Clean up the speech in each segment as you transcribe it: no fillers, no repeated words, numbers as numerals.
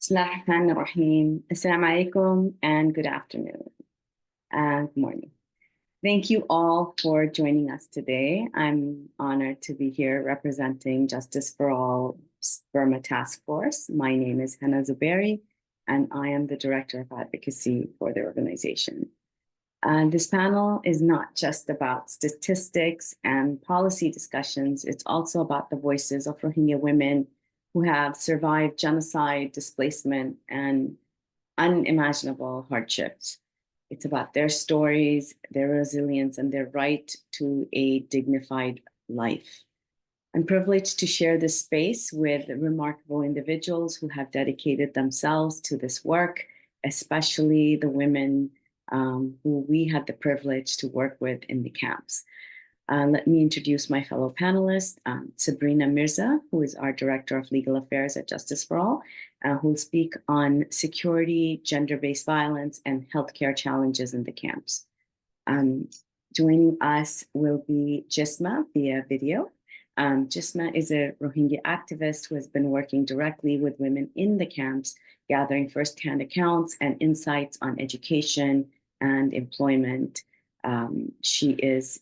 Bismillahirrahmanirrahim. Assalamu alaikum and good afternoon and good morning. Thank you all for joining us today. I'm honored to be here representing Justice for All Burma Task Force. My name is Hannah Zuberi, and I am the Director of Advocacy for the organization. This panel is not just about statistics and policy discussions, it's also about the voices of Rohingya women who have survived genocide, displacement, and unimaginable hardships. It's about their stories, their resilience, and their right to a dignified life. I'm privileged to share this space with remarkable individuals who have dedicated themselves to this work, especially the women who we had the privilege to work with in the camps. Let me introduce my fellow panelists, Sabrina Mirza, who is our Director of Legal Affairs at Justice for All, who will speak on security, gender-based violence, and healthcare challenges in the camps. Joining us will be Jisma via video. Jisma is a Rohingya activist who has been working directly with women in the camps, gathering firsthand accounts and insights on education and employment. She is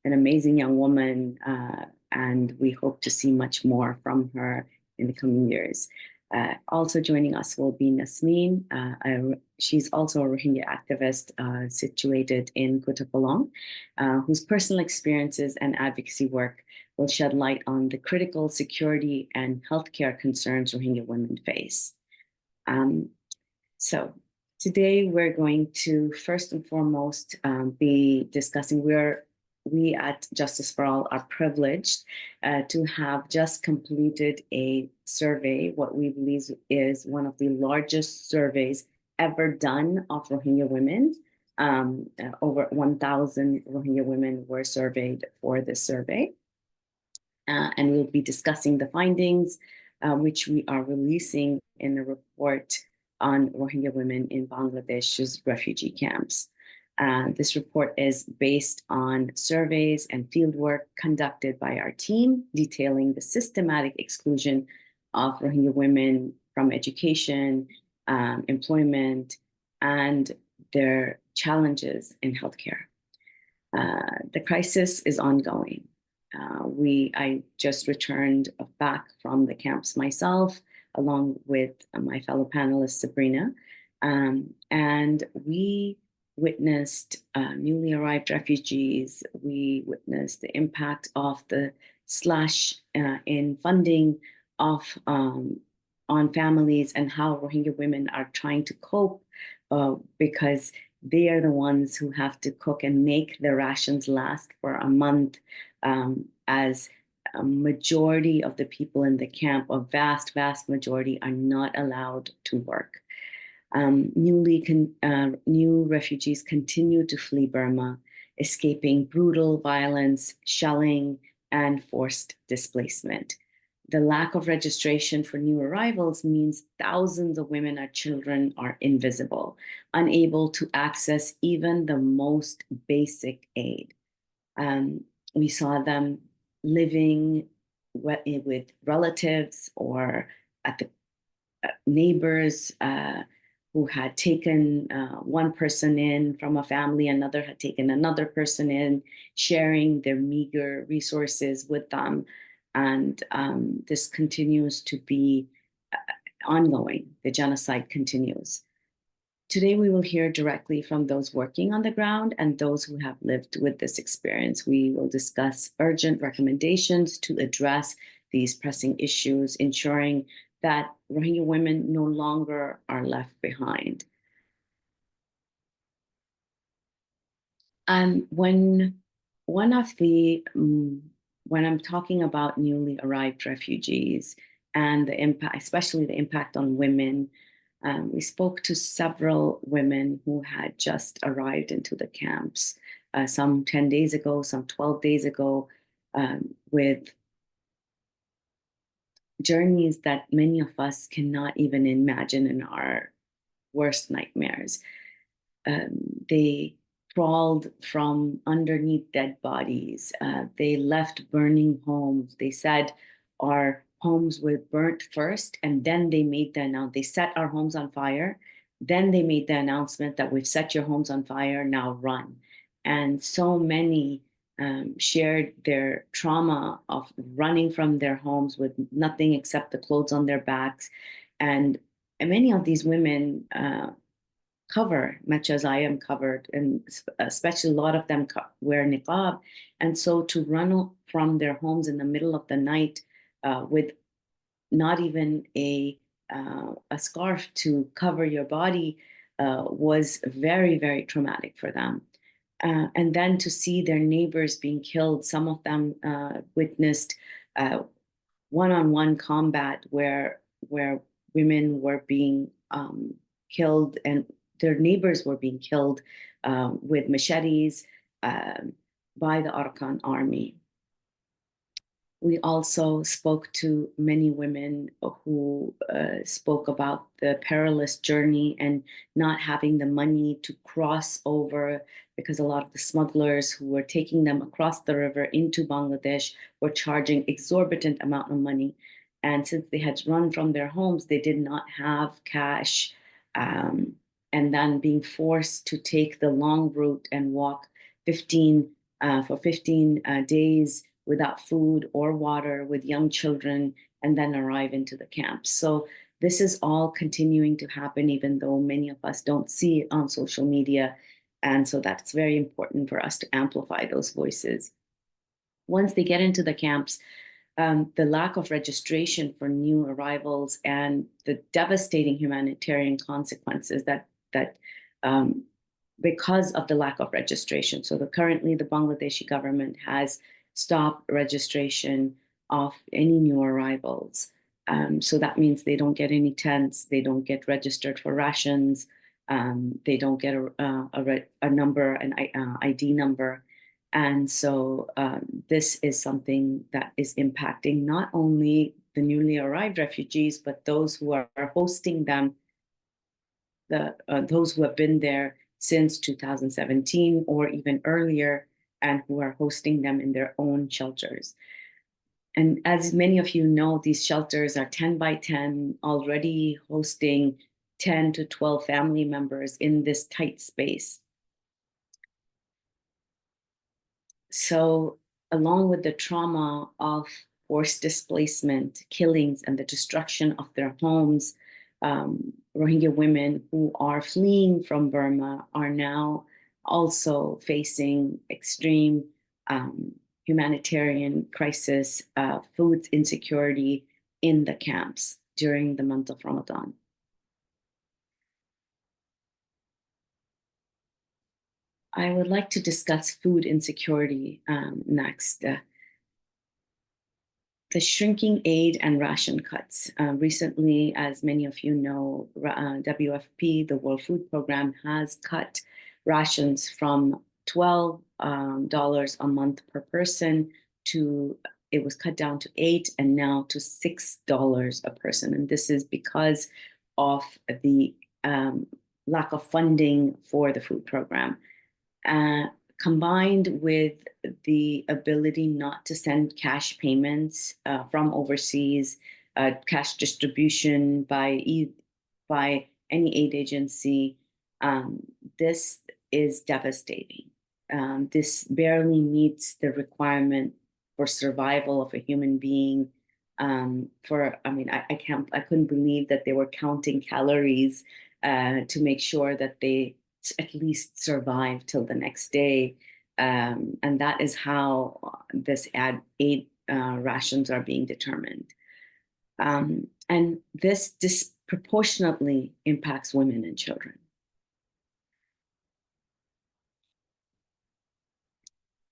an amazing young woman, and we hope to see much more from her in the coming years. Also joining us will be Nasmeen. She's also a Rohingya activist situated in Kutupalong, whose personal experiences and advocacy work will shed light on the critical security and healthcare concerns Rohingya women face. So today we're going to first and foremost be discussing we at Justice for All are privileged to have just completed a survey, what we believe is one of the largest surveys ever done of Rohingya women. Over 1,000 Rohingya women were surveyed for this survey. And we'll be discussing the findings, which we are releasing in a report on Rohingya women in Bangladesh's refugee camps. This report is based on surveys and fieldwork conducted by our team, detailing the systematic exclusion of Rohingya women from education, employment, and their challenges in healthcare. The crisis is ongoing. I just returned back from the camps myself, along with my fellow panelist, Sabrina, and we witnessed newly arrived refugees. We witnessed the impact of the slash in funding on families and how Rohingya women are trying to cope because they are the ones who have to cook and make the rations last for a month, as a majority of the people in the camp, a vast majority, are not allowed to work. New refugees continue to flee Burma, escaping brutal violence, shelling, and forced displacement. The lack of registration for new arrivals means thousands of women and children are invisible, unable to access even the most basic aid. We saw them living with relatives or at the neighbors who had taken one person in from a family, another had taken another person in, sharing their meager resources with them. And this continues to be ongoing. The genocide continues. Today, we will hear directly from those working on the ground and those who have lived with this experience. We will discuss urgent recommendations to address these pressing issues, ensuring that Rohingya women no longer are left behind. And when I'm talking about newly arrived refugees and the impact, especially the impact on women, we spoke to several women who had just arrived into the camps, some 10 days ago, some 12 days ago, with journeys that many of us cannot even imagine in our worst nightmares. They crawled from underneath dead bodies. They left burning homes. They said, our homes were burnt first, and then they made the announcement. They set our homes on fire. Then they made the announcement that we've set your homes on fire, now run. And so many shared their trauma of running from their homes with nothing except the clothes on their backs. And many of these women cover, much as I am covered, and especially a lot of them wear niqab. And so to run from their homes in the middle of the night with not even a scarf to cover your body was very, very traumatic for them. And then to see their neighbors being killed, some of them witnessed uh, one-on-one combat where women were being killed and their neighbors were being killed with machetes by the Arakan army. We also spoke to many women who spoke about the perilous journey and not having the money to cross over, because a lot of the smugglers who were taking them across the river into Bangladesh were charging exorbitant amount of money. And since they had run from their homes, they did not have cash. Um, and then being forced to take the long route and walk 15 for 15 days without food or water, with young children, and then arrive into the camps. So this is all continuing to happen, even though many of us don't see it on social media. And so that's very important for us to amplify those voices. Once they get into the camps, the lack of registration for new arrivals and the devastating humanitarian consequences that um, because of the lack of registration. So currently the Bangladeshi government has stopped registration of any new arrivals. So that means they don't get any tents, they don't get registered for rations, they don't get a number, an ID number. And so this is something that is impacting not only the newly arrived refugees, but those who are hosting them, those who have been there since 2017 or even earlier, and who are hosting them in their own shelters. And as many of you know, these shelters are 10 by 10, already hosting 10 to 12 family members in this tight space. So, along with the trauma of forced displacement, killings, and the destruction of their homes, Rohingya women who are fleeing from Burma are now also facing extreme humanitarian crisis, food insecurity in the camps during the month of Ramadan. I would like to discuss food insecurity next. The shrinking aid and ration cuts. Recently, as many of you know, WFP, the World Food Program, has cut rations from $12 a month per person to, it was cut down to $8 and now to $6 a person. And this is because of the lack of funding for the food program. Combined with the ability not to send cash payments from overseas, cash distribution by any aid agency, this is devastating. This barely meets the requirement for survival of a human being. I couldn't believe that they were counting calories to make sure that they at least survive till the next day. And that is how this aid rations are being determined. And this disproportionately impacts women and children.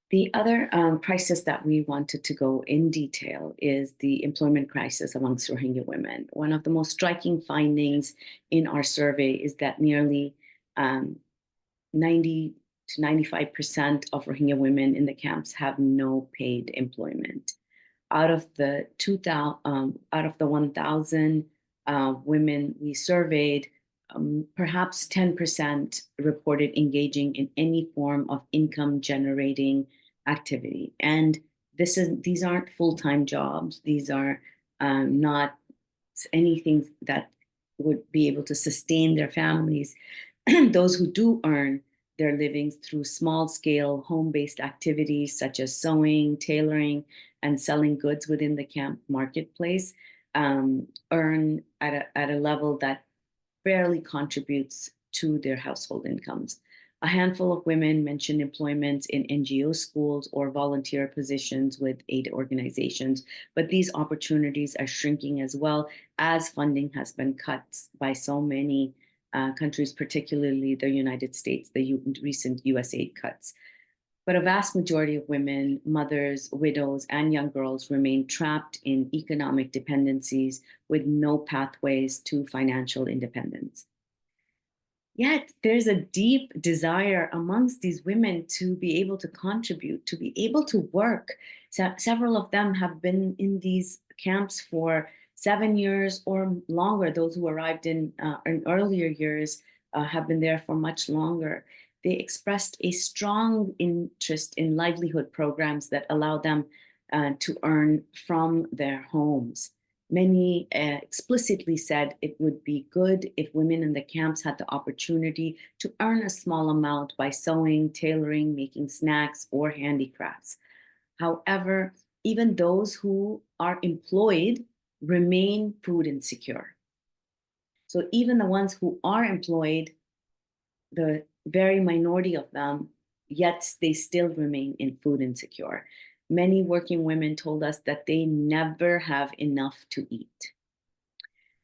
The other crisis that we wanted to go in detail is the employment crisis amongst Rohingya women. One of the most striking findings in our survey is that nearly 90 to 95% of Rohingya women in the camps have no paid employment. Out of the 1,000 women we surveyed, perhaps 10% reported engaging in any form of income generating activity. And these aren't full-time jobs. These are not anything that would be able to sustain their families. Those who do earn their livings through small-scale home-based activities such as sewing, tailoring, and selling goods within the camp marketplace earn at a level that barely contributes to their household incomes. A handful of women mentioned employment in NGO schools or volunteer positions with aid organizations, but these opportunities are shrinking as well as funding has been cut by so many countries, particularly the United States, the recent USAID cuts. But a vast majority of women, mothers, widows, and young girls remain trapped in economic dependencies with no pathways to financial independence. Yet there's a deep desire amongst these women to be able to contribute, to be able to work. Several of them have been in these camps for 7 years or longer. Those who arrived in earlier years have been there for much longer. They expressed a strong interest in livelihood programs that allow them to earn from their homes. Many explicitly said it would be good if women in the camps had the opportunity to earn a small amount by sewing, tailoring, making snacks, or handicrafts. However, even those who are employed remain food insecure. So even the ones who are employed, the very minority of them, yet they still remain in food insecure. Many working women told us that they never have enough to eat.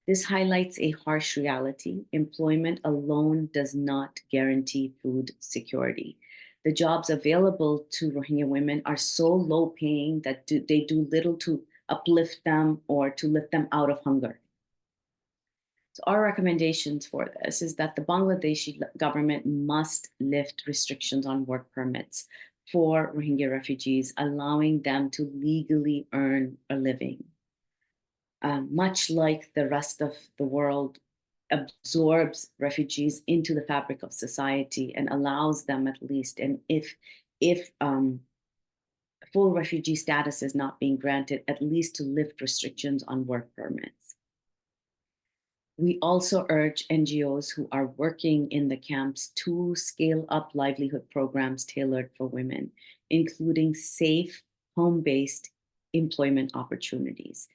This highlights a harsh reality. Employment alone does not guarantee food security. The jobs available to Rohingya women are so low paying that they do little to uplift them or to lift them out of hunger. So our recommendations for this is that the Bangladeshi government must lift restrictions on work permits for Rohingya refugees, allowing them to legally earn a living. Much like the rest of the world absorbs refugees into the fabric of society and allows them at least, and if full refugee status is not being granted, at least to lift restrictions on work permits. We also urge NGOs who are working in the camps to scale up livelihood programs tailored for women, including safe, home-based employment opportunities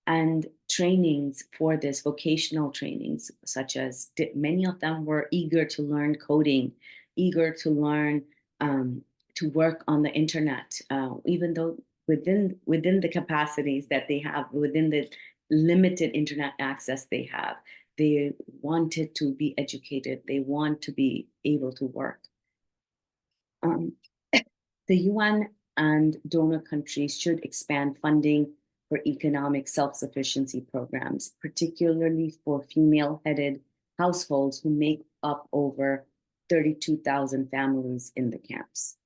and trainings for this, vocational trainings, such as many of them were eager to learn coding, eager to learn to work on the internet, even though within the capacities that they have, within the limited internet access they have, they wanted to be educated, they want to be able to work. The UN and donor countries should expand funding for economic self-sufficiency programs, particularly for female-headed households who make up over 32,000 families in the camps.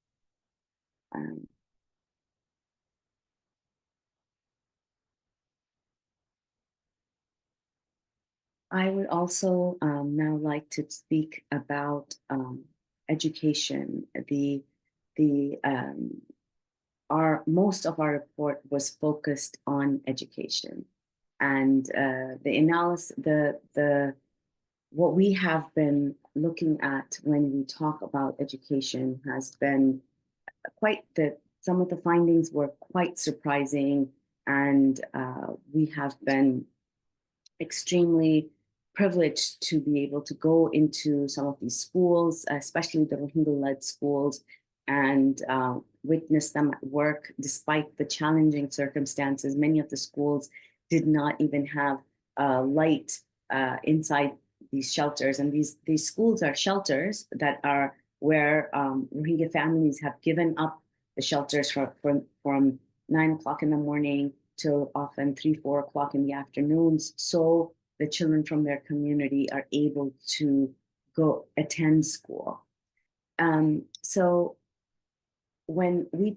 I would also now like to speak about education. Most of our report was focused on education, and the analysis, what we have been looking at when we talk about education has been some of the findings were quite surprising, and we have been extremely privileged to be able to go into some of these schools, especially the Rohingya-led schools, and witness them at work. Despite the challenging circumstances, many of the schools did not even have light inside these shelters. And these schools are shelters that are where Rohingya families have given up the shelters from 9 o'clock in the morning till often 3, 4 o'clock in the afternoons, so the children from their community are able to go attend school. So when we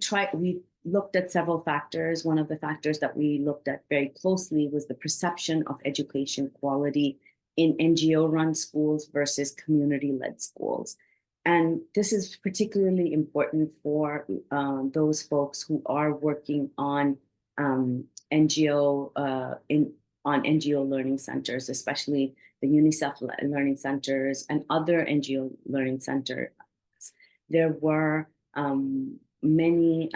looked at several factors. One of the factors that we looked at very closely was the perception of education quality in NGO-run schools versus community-led schools. And this is particularly important for those folks who are working on NGO on NGO learning centers, especially the UNICEF learning centers and other NGO learning centers. There were many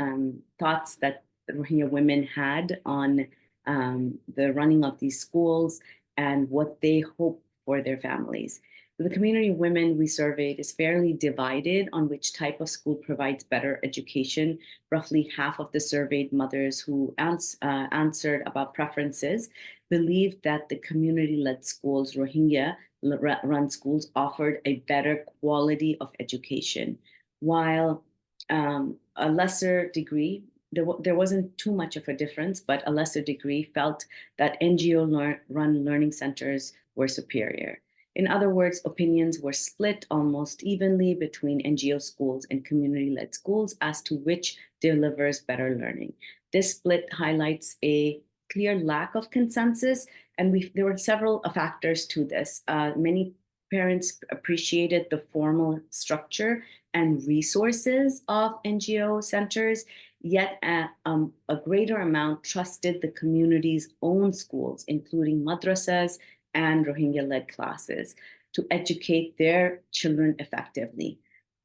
thoughts that Rohingya women had on the running of these schools and what they hope for their families. The community of women we surveyed is fairly divided on which type of school provides better education. Roughly half of the surveyed mothers who answered about preferences believed that the community-led schools, Rohingya-run schools, offered a better quality of education, while a lesser degree, there wasn't too much of a difference, but a lesser degree felt that NGO-run learning centers were superior. In other words, opinions were split almost evenly between NGO schools and community-led schools as to which delivers better learning. This split highlights a clear lack of consensus, and there were several factors to this. Many parents appreciated the formal structure and resources of NGO centers, yet a greater amount trusted the community's own schools, including madrasas and Rohingya-led classes, to educate their children effectively.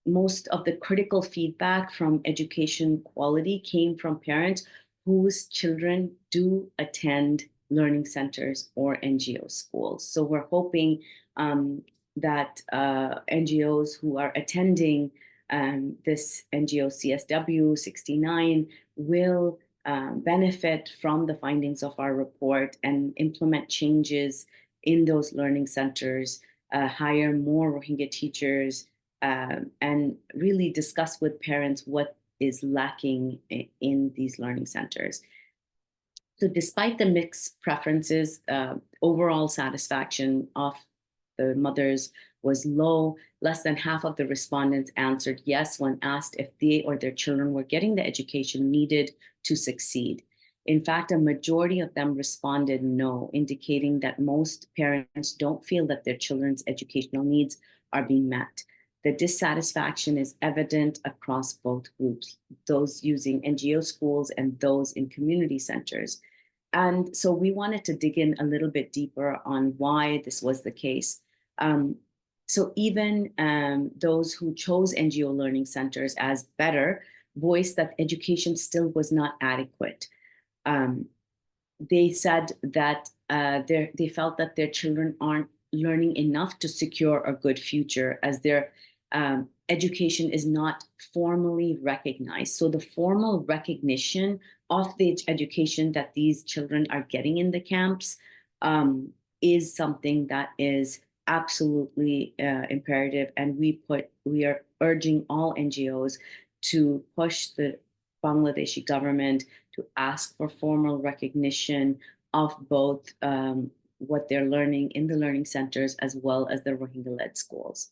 Most of the critical feedback from education quality came from parents whose children do attend learning centers or NGO schools. So we're hoping that NGOs who are attending this NGOCSW 69 will benefit from the findings of our report and implement changes in those learning centers, hire more Rohingya teachers, and really discuss with parents what is lacking in these learning centers. So despite the mixed preferences, overall satisfaction of the mothers was low. Less than half of the respondents answered yes when asked if they or their children were getting the education needed to succeed. In fact, a majority of them responded no, indicating that most parents don't feel that their children's educational needs are being met. The dissatisfaction is evident across both groups, those using NGO schools and those in community centers. And so we wanted to dig in a little bit deeper on why this was the case. So even those who chose NGO learning centers as better voiced that education still was not adequate. They said that they felt that their children aren't learning enough to secure a good future, as their education is not formally recognized. So the formal recognition of the education that these children are getting in the camps is something that is absolutely imperative. And we are urging all NGOs to push the Bangladeshi government to ask for formal recognition of both what they're learning in the learning centers as well as the Rohingya-led schools.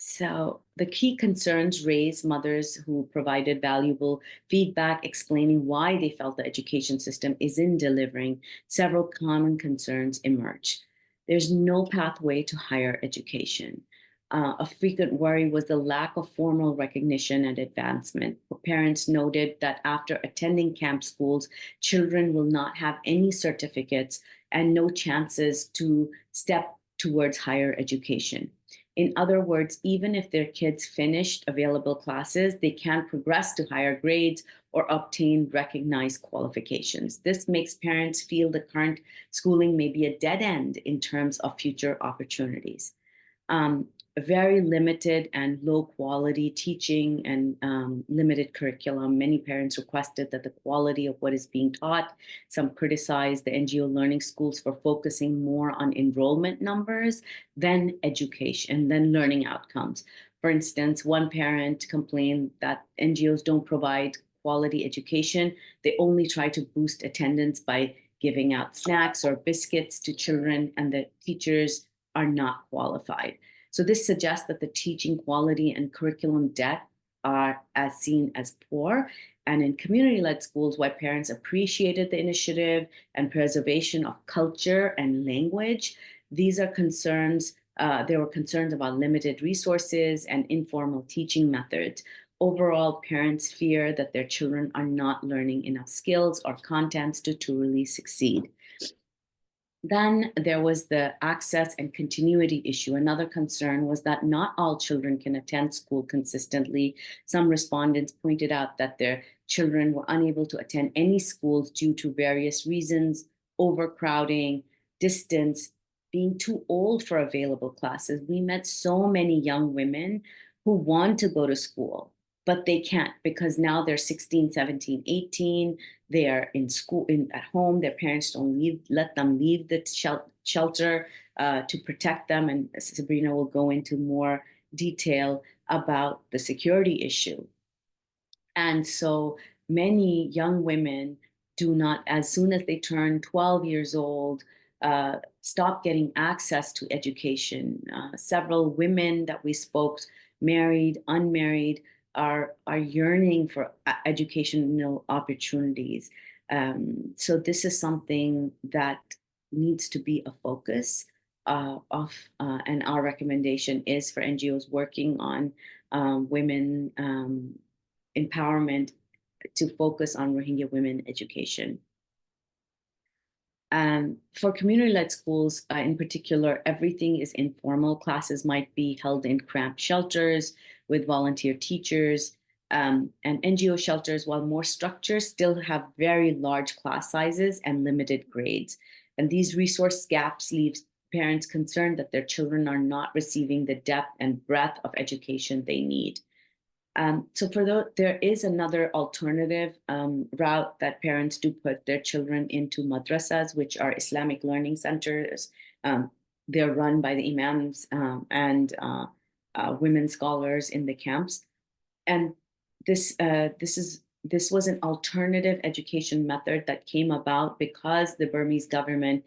So the key concerns raised mothers who provided valuable feedback explaining why they felt the education system isn't delivering. Several common concerns emerged. There's no pathway to higher education. A frequent worry was the lack of formal recognition and advancement. Parents noted that after attending camp schools, children will not have any certificates and no chances to step towards higher education. In other words, even if their kids finished available classes, they can't progress to higher grades or obtain recognized qualifications. This makes parents feel the current schooling may be a dead end in terms of future opportunities. Very limited and low quality teaching and limited curriculum. Many parents requested that the quality of what is being taught. Some criticized the NGO learning schools for focusing more on enrollment numbers than education, than learning outcomes. For instance, one parent complained that NGOs don't provide quality education. They only try to boost attendance by giving out snacks or biscuits to children, and the teachers are not qualified. So this suggests that the teaching quality and curriculum depth are as seen as poor. And in community-led schools, while parents appreciated the initiative and preservation of culture and language, these are concerns. There were concerns about limited resources and informal teaching methods. Overall, parents fear that their children are not learning enough skills or contents to truly succeed. Then there was the access and continuity issue. Another concern was that not all children can attend school consistently. Some respondents pointed out that their children were unable to attend any schools due to various reasons: overcrowding, distance, being too old for available classes. We met so many young women who want to go to school, but they can't because now they're 16, 17, 18. They are in school, at home. Their parents don't let them leave the shelter to protect them. And Sabrina will go into more detail about the security issue. And so many young women do not, as soon as they turn 12 years old, stop getting access to education. Several women that we spoke, married, unmarried, are yearning for educational opportunities. So this is something that needs to be a focus and our recommendation is for NGOs working on women empowerment to focus on Rohingya women education. For community-led schools, in particular, everything is informal. Classes might be held in cramped shelters with volunteer teachers. And NGO shelters, while more structured, still have very large class sizes and limited grades. And these resource gaps leave parents concerned that their children are not receiving the depth and breadth of education they need. So there is another alternative route that parents do put their children into madrasas, which are Islamic learning centers. They're run by the imams and women scholars in the camps. And this was an alternative education method that came about because the Burmese government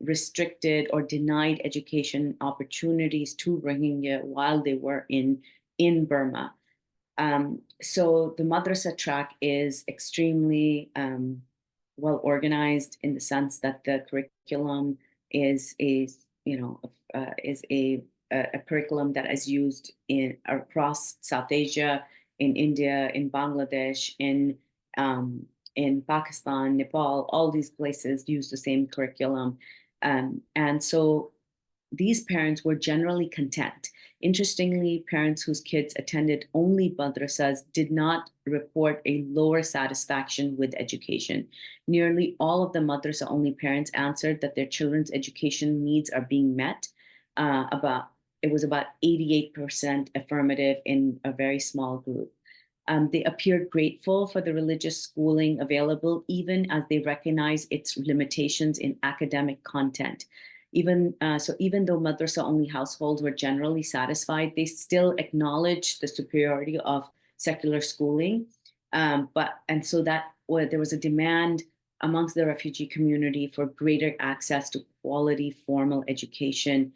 restricted or denied education opportunities to Rohingya while they were in Burma. So the madrasa track is extremely well organized in the sense that the curriculum is a curriculum that is used across South Asia, in India, in Bangladesh, in Pakistan, Nepal. All these places use the same curriculum, and so these parents were generally content. Interestingly, parents whose kids attended only madrasas did not report a lower satisfaction with education. Nearly all of the madrasa only parents answered that their children's education needs are being met. It was about 88% affirmative in a very small group. They appeared grateful for the religious schooling available, even as they recognize its limitations in academic content. Even though madrasa-only households were generally satisfied, they still acknowledged the superiority of secular schooling. So there was a demand amongst the refugee community for greater access to quality formal education,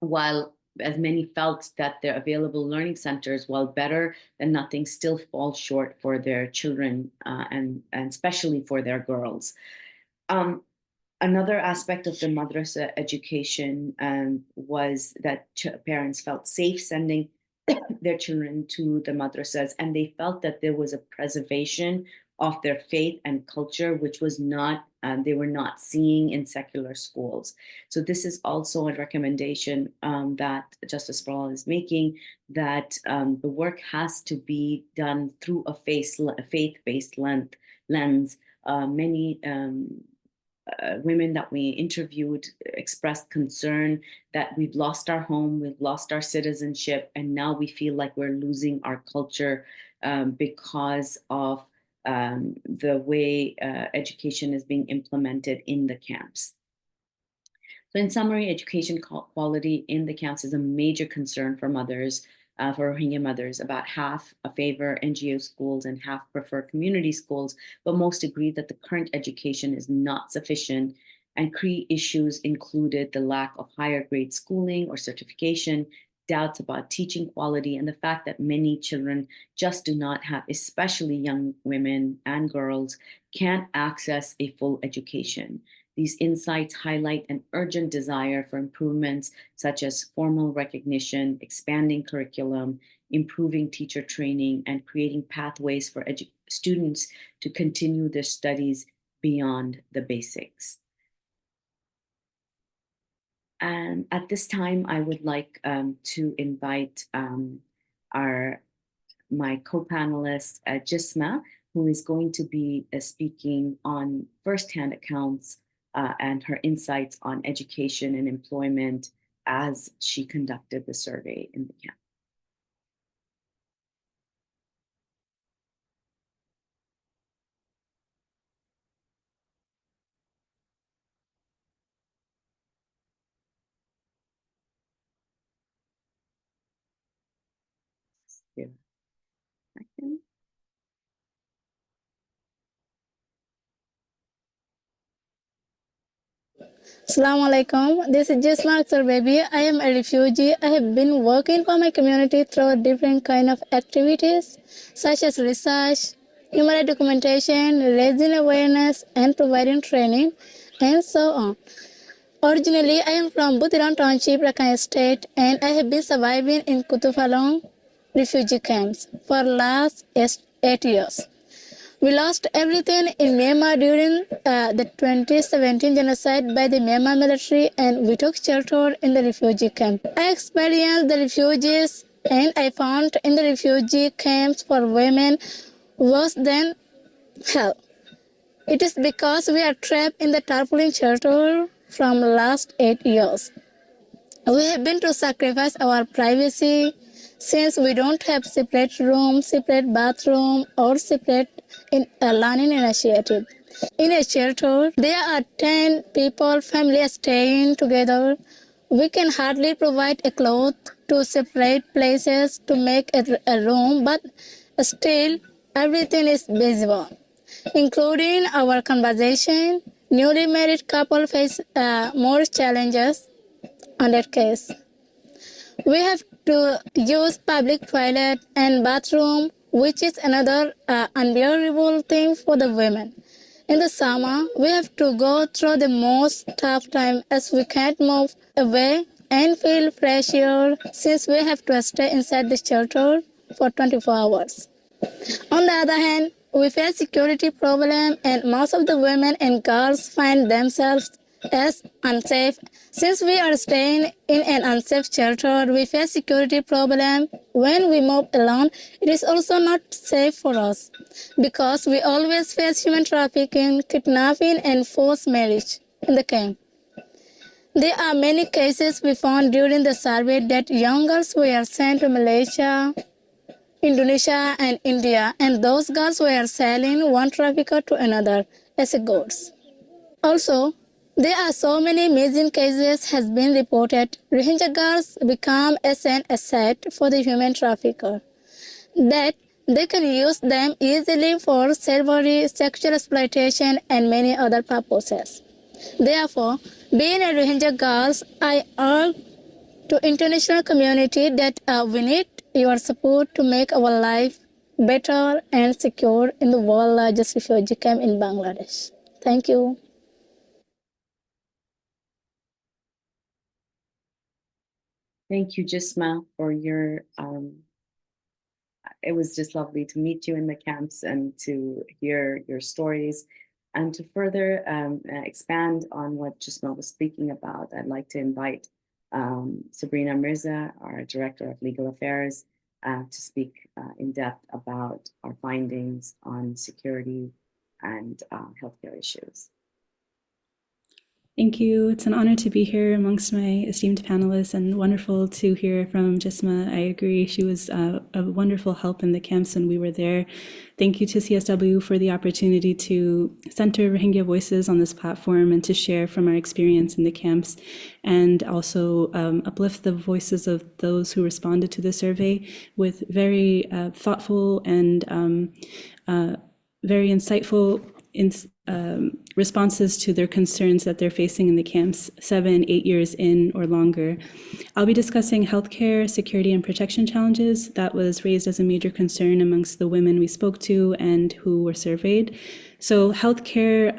while as many felt that their available learning centers, while better than nothing, still fall short for their children and especially for their girls. Another aspect of the madrasa education was that parents felt safe sending their children to the madrasas, and they felt that there was a preservation of their faith and culture, which was not they were not seeing in secular schools. So this is also a recommendation that Justice for All is making, that the work has to be done through a faith-based lens. Many women that we interviewed expressed concern that we've lost our home, we've lost our citizenship, and now we feel like we're losing our culture because of the way education is being implemented in the camps. So in summary, education quality in the camps is a major concern for mothers, for Rohingya mothers. About half favor NGO schools and half prefer community schools, but most agree that the current education is not sufficient. And key issues included the lack of higher grade schooling or certification, doubts about teaching quality, and the fact that many children just do not have, especially young women and girls, can't access a full education. These insights highlight an urgent desire for improvements such as formal recognition, expanding curriculum, improving teacher training, and creating pathways for students to continue their studies beyond the basics. And at this time, I would like to invite my co-panelist, Jisma, who is going to be speaking on firsthand accounts and her insights on education and employment as she conducted the survey in the camp. Give a second. Assalamu alaikum. This is Jisma Baby. I am a refugee. I have been working for my community through different kind of activities such as research, human rights documentation, raising awareness, and providing training, and so on. Originally, I am from Butiran Township, Rakhine State, and I have been surviving in Kutupalong refugee camps for last 8 years. We lost everything in Myanmar during the 2017 genocide by the Myanmar military, and we took shelter in the refugee camp. I experienced the refugees, and I found in the refugee camps for women worse than hell. It is because we are trapped in the tarpaulin shelter from last 8 years. We have been to sacrifice our privacy since we don't have separate room, separate bathroom, or separate learning initiative. In a shelter, there are 10 people, families staying together. We can hardly provide a cloth to separate places to make a room, but still everything is visible, including our conversation. Newly married couple face more challenges on that case. We have to use public toilet and bathroom, which is another unbearable thing for the women. In the summer, we have to go through the most tough time as we can't move away and feel fresh air since we have to stay inside the shelter for 24 hours. On the other hand, we face security problem, and most of the women and girls find themselves as unsafe. Since we are staying in an unsafe shelter, we face security problem. When we move alone, it is also not safe for us because we always face human trafficking, kidnapping, and forced marriage in the camp. There are many cases we found during the survey that young girls were sent to Malaysia, Indonesia, and India, and those girls were selling one trafficker to another as a goods. Also, there are so many missing cases has been reported. Rohingya girls become as an asset for the human trafficker, that they can use them easily for slavery, sexual exploitation, and many other purposes. Therefore, being a Rohingya girls, I urge to international community that we need your support to make our life better and secure in the world's largest refugee camp in Bangladesh. Thank you. Thank you, Jisma, for your, it was just lovely to meet you in the camps and to hear your stories. And to further expand on what Jisma was speaking about, I'd like to invite Sabrina Mirza, our Director of Legal Affairs, to speak in depth about our findings on security and healthcare issues. Thank you. It's an honor to be here amongst my esteemed panelists, and wonderful to hear from Jisma. I agree. She was a wonderful help in the camps when we were there. Thank you to CSW for the opportunity to center Rohingya voices on this platform and to share from our experience in the camps, and also uplift the voices of those who responded to the survey with very thoughtful and very insightful responses to their concerns that they're facing in the camps 7, 8 years in or longer. I'll be discussing healthcare, security, and protection challenges that was raised as a major concern amongst the women we spoke to and who were surveyed. So healthcare,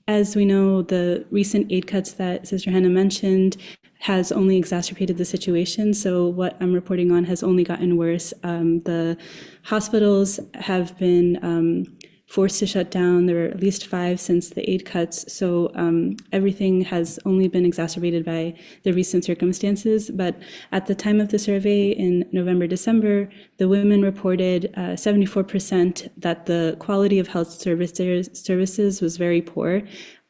as we know, the recent aid cuts that Sister Hannah mentioned has only exacerbated the situation. So what I'm reporting on has only gotten worse. The hospitals have been forced to shut down. There were at least 5 since the aid cuts. So everything has only been exacerbated by the recent circumstances. But at the time of the survey in November, December, the women reported 74% that the quality of health services was very poor.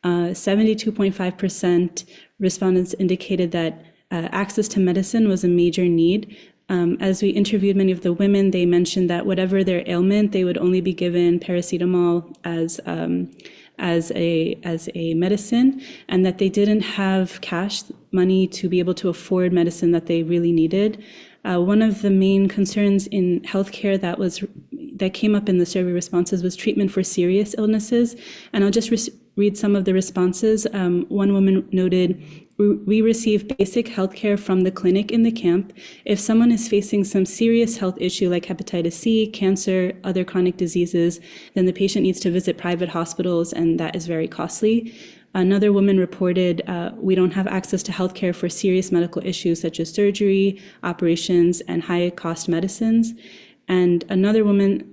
72.5% respondents indicated that access to medicine was a major need. As we interviewed many of the women, they mentioned that whatever their ailment, they would only be given paracetamol as a medicine, and that they didn't have cash money to be able to afford medicine that they really needed. One of the main concerns in healthcare that came up in the survey responses was treatment for serious illnesses, and I'll just read some of the responses. One woman noted, "We receive basic healthcare from the clinic in the camp. If someone is facing some serious health issue like hepatitis C, cancer, other chronic diseases, then the patient needs to visit private hospitals, and that is very costly." Another woman reported, "We don't have access to healthcare for serious medical issues such as surgery, operations, and high-cost medicines." And another woman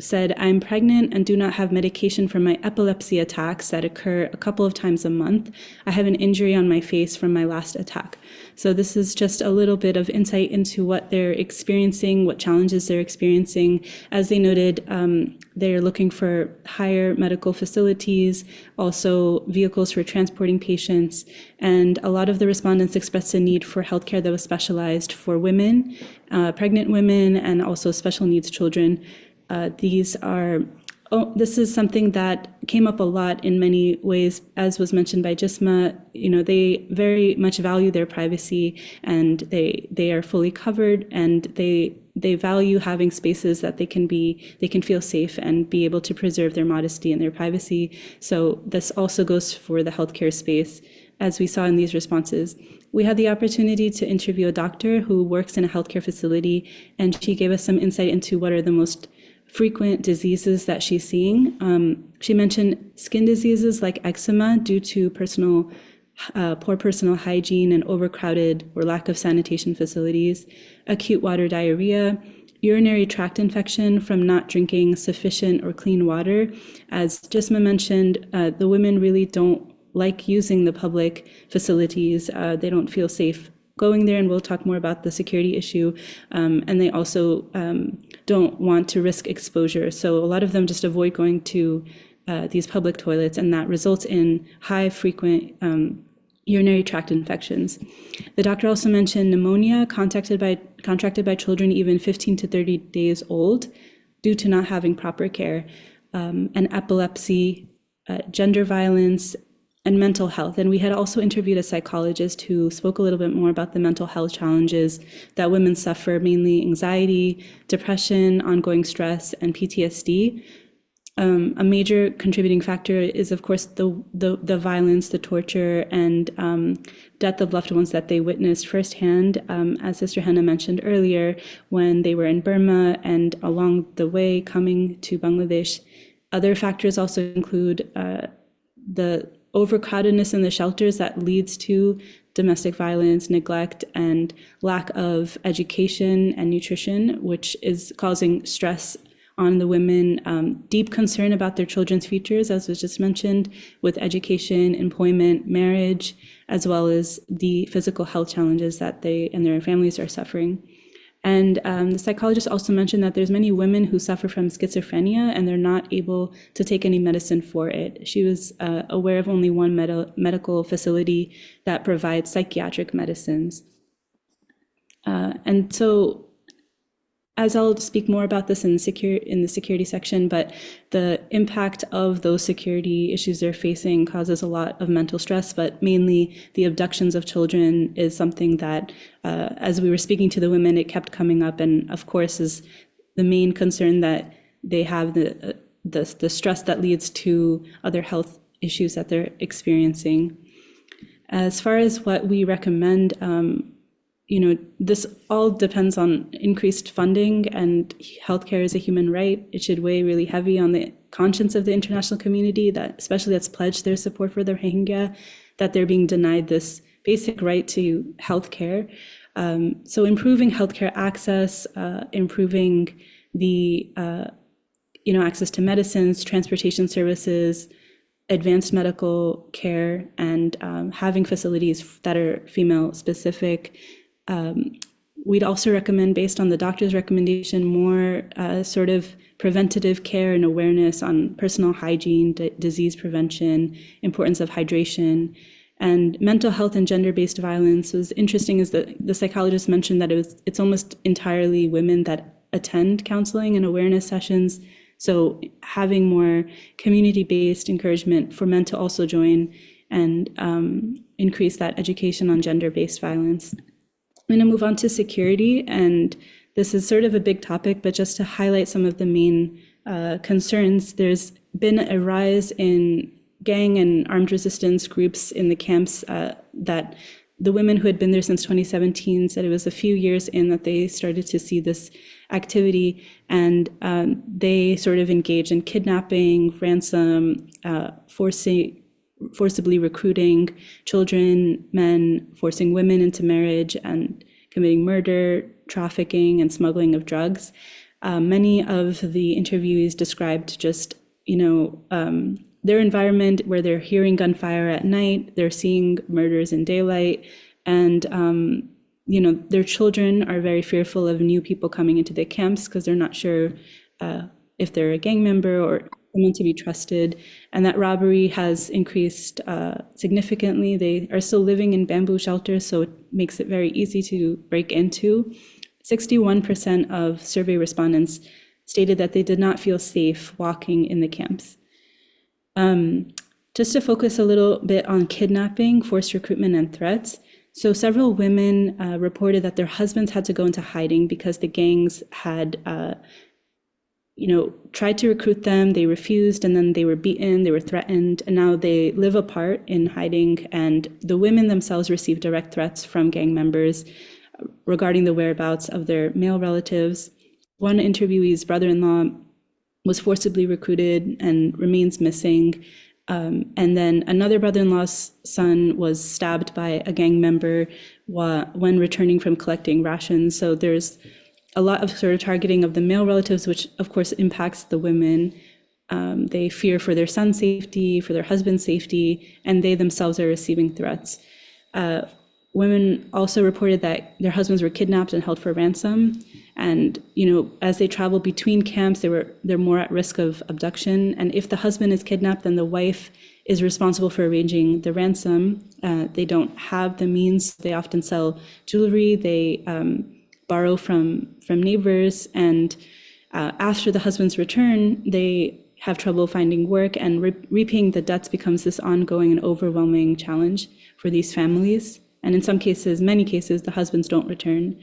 said, "I'm pregnant and do not have medication for my epilepsy attacks that occur a couple of times a month. I have an injury on my face from my last attack." So this is just a little bit of insight into what they're experiencing, what challenges they're experiencing. As they noted, they're looking for higher medical facilities, also vehicles for transporting patients. And a lot of the respondents expressed a need for healthcare that was specialized for women, pregnant women, and also special needs children. This is something that came up a lot in many ways, as was mentioned by Jisma. They very much value their privacy, and they are fully covered, and they value having spaces that they can feel safe and be able to preserve their modesty and their privacy. So this also goes for the healthcare space, as we saw in these responses. We had the opportunity to interview a doctor who works in a healthcare facility, and she gave us some insight into what are the most frequent diseases that she's seeing. She mentioned skin diseases like eczema due to poor personal hygiene and overcrowded or lack of sanitation facilities, acute water diarrhea, urinary tract infection from not drinking sufficient or clean water. As Jisma mentioned, the women really don't like using the public facilities. They don't feel safe going there, and we'll talk more about the security issue. And they also don't want to risk exposure. So a lot of them just avoid going to these public toilets, and that results in high frequent urinary tract infections. The doctor also mentioned pneumonia contracted by children even 15 to 30 days old due to not having proper care, and epilepsy, gender violence, and mental health. And we had also interviewed a psychologist who spoke a little bit more about the mental health challenges that women suffer, mainly anxiety, depression, ongoing stress, and PTSD. A major contributing factor is, of course, the violence, the torture, and death of loved ones that they witnessed firsthand, as Sister Hannah mentioned earlier, when they were in Burma and along the way coming to Bangladesh. Other factors also include the overcrowdedness in the shelters that leads to domestic violence, neglect, and lack of education and nutrition, which is causing stress on the women, deep concern about their children's futures, as was just mentioned, with education, employment, marriage, as well as the physical health challenges that they and their families are suffering. And the psychologist also mentioned that there's many women who suffer from schizophrenia and they're not able to take any medicine for it. She was aware of only one medical facility that provides psychiatric medicines. And so, as I'll speak more about this in the security section, but the impact of those security issues they're facing causes a lot of mental stress, but mainly the abductions of children is something that, as we were speaking to the women, it kept coming up, and of course is the main concern that they have, the stress that leads to other health issues that they're experiencing. As far as what we recommend, this all depends on increased funding, and healthcare is a human right. It should weigh really heavy on the conscience of the international community, that especially that's pledged their support for the Rohingya, that they're being denied this basic right to healthcare. So improving healthcare access, improving the access to medicines, transportation services, advanced medical care, and having facilities that are female specific. We'd also recommend, based on the doctor's recommendation, more sort of preventative care and awareness on personal hygiene, disease prevention, importance of hydration, and mental health and gender-based violence. What was interesting is that the psychologist mentioned that it's almost entirely women that attend counseling and awareness sessions. So having more community-based encouragement for men to also join and increase that education on gender-based violence. I'm going to move on to security, and this is sort of a big topic, but just to highlight some of the main concerns, there's been a rise in gang and armed resistance groups in the camps that the women who had been there since 2017 said it was a few years in that they started to see this activity, and they sort of engage in kidnapping, ransom, forcibly recruiting children, men, forcing women into marriage, and committing murder, trafficking, and smuggling of drugs. Many of the interviewees described just, their environment where they're hearing gunfire at night, they're seeing murders in daylight, and their children are very fearful of new people coming into the camps because they're not sure if they're a gang member or someone to be trusted. And that robbery has increased significantly. They are still living in bamboo shelters, so it makes it very easy to break into. 61% of survey respondents stated that they did not feel safe walking in the camps. Just to focus a little bit on kidnapping, forced recruitment, and threats. So several women reported that their husbands had to go into hiding because the gangs had tried to recruit them, they refused, and then they were beaten, they were threatened, and now they live apart in hiding, and the women themselves receive direct threats from gang members regarding the whereabouts of their male relatives. One interviewee's brother-in-law was forcibly recruited and remains missing. And then another brother-in-law's son was stabbed by a gang member when returning from collecting rations. So there's a lot of sort of targeting of the male relatives, which of course impacts the women. They fear for their son's safety, for their husband's safety, and they themselves are receiving threats. Women also reported that their husbands were kidnapped and held for ransom. And as they travel between camps, they're more at risk of abduction. And if the husband is kidnapped, then the wife is responsible for arranging the ransom. They don't have the means. They often sell jewelry. They borrow from neighbors. And after the husband's return, they have trouble finding work, and repaying the debts becomes this ongoing and overwhelming challenge for these families. And in some cases, many cases, the husbands don't return.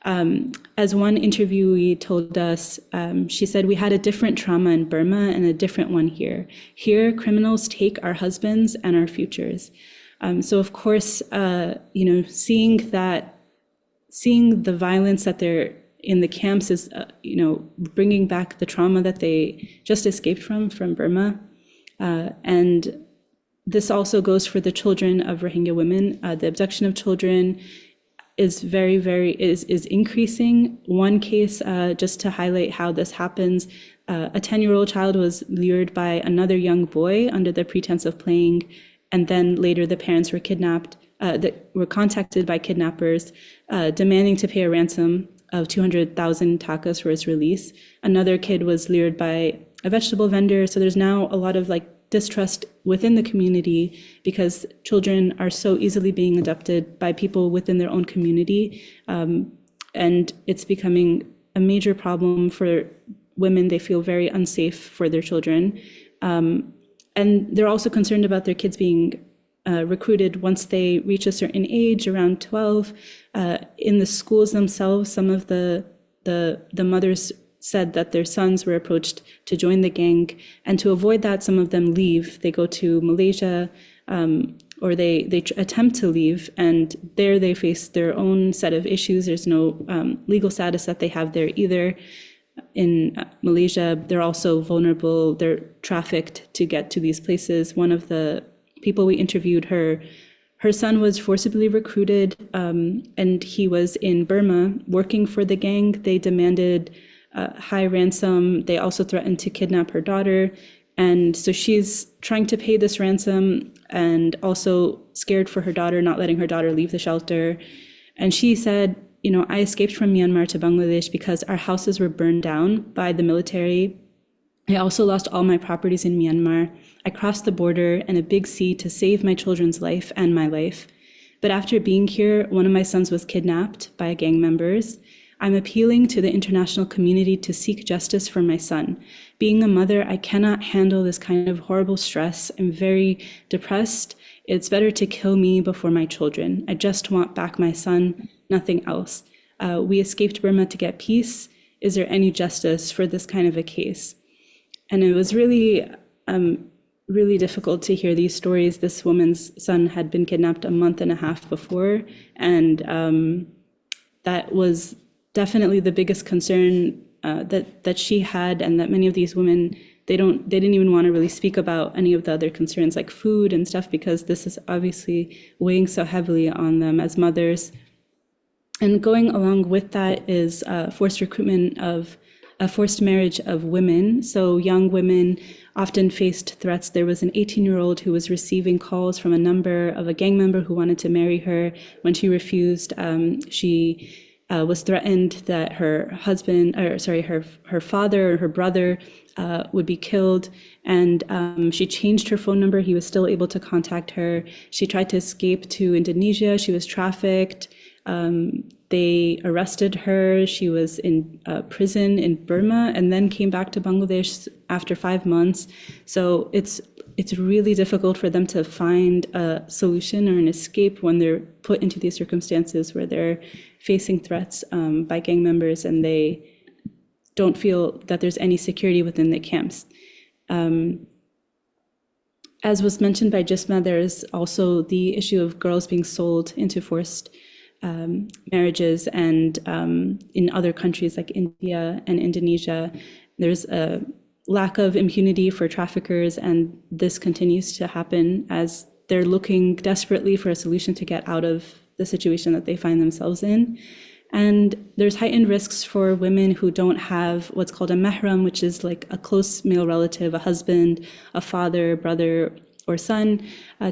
As one interviewee told us, she said, "We had a different trauma in Burma and a different one here. Here, criminals take our husbands and our futures." So of course, seeing the violence that they're in the camps is, bringing back the trauma that they just escaped from Burma. And this also goes for the children of Rohingya women. The abduction of children is is increasing. One case, just to highlight how this happens, a 10-year-old child was lured by another young boy under the pretense of playing, and then later the parents were kidnapped, that were contacted by kidnappers, demanding to pay a ransom of 200,000 takas for his release. Another kid was lured by a vegetable vendor. So there's now a lot of distrust within the community because children are so easily being adopted by people within their own community. And it's becoming a major problem for women. They feel very unsafe for their children. And they're also concerned about their kids being recruited once they reach a certain age, around 12. In the schools themselves, some of the mothers said that their sons were approached to join the gang, and to avoid that, some of them leave. They go to Malaysia, or they attempt to leave, and there they face their own set of issues. There's no legal status that they have there either. In Malaysia, they're also vulnerable. They're trafficked to get to these places. One of the people we interviewed, her her son was forcibly recruited, and he was in Burma working for the gang. They demanded high ransom. They also threatened to kidnap her daughter. And so she's trying to pay this ransom and also scared for her daughter, not letting her daughter leave the shelter. And she said, I escaped from Myanmar to Bangladesh because our houses were burned down by the military. I also lost all my properties in Myanmar. I crossed the border and a big sea to save my children's life and my life. But after being here, one of my sons was kidnapped by gang members. I'm appealing to the international community to seek justice for my son. Being a mother, I cannot handle this kind of horrible stress. I'm very depressed. It's better to kill me before my children. I just want back my son, nothing else. We escaped Burma to get peace. Is there any justice for this kind of a case? And it was really, really difficult to hear these stories. This woman's son had been kidnapped a month and a half before, and that was definitely the biggest concern that she had, and that many of these women, they didn't even want to really speak about any of the other concerns like food and stuff, because this is obviously weighing so heavily on them as mothers. And going along with that is forced recruitment of forced marriage of women. So young women often faced threats. There was an 18-year-old who was receiving calls from a gang member who wanted to marry her. When she refused, she was threatened that her father or her brother would be killed. And she changed her phone number. He was still able to contact her. She tried to escape to Indonesia. She was trafficked. They arrested her. She was in prison in Burma and then came back to Bangladesh after 5 months. So it's really difficult for them to find a solution or an escape when they're put into these circumstances where they're facing threats by gang members and they don't feel that there's any security within the camps. As was mentioned by Jisma, there's also the issue of girls being sold into forced marriages, and in other countries like India and Indonesia, there's a lack of impunity for traffickers, and this continues to happen as they're looking desperately for a solution to get out of the situation that they find themselves in. And there's heightened risks for women who don't have what's called a mahram, which is like a close male relative, a husband, a father, brother, or son,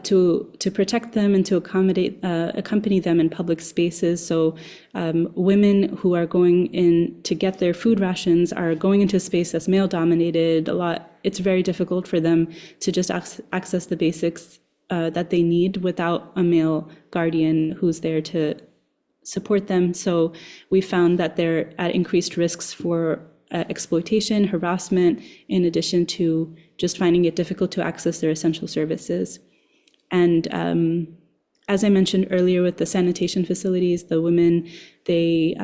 to protect them and to accompany them in public spaces. So women who are going in to get their food rations are going into a space that's male dominated a lot. It's very difficult for them to just access the basics that they need without a male guardian who's there to support them. So we found that they're at increased risks for exploitation, harassment, in addition to just finding it difficult to access their essential services. And as I mentioned earlier with the sanitation facilities, the women, they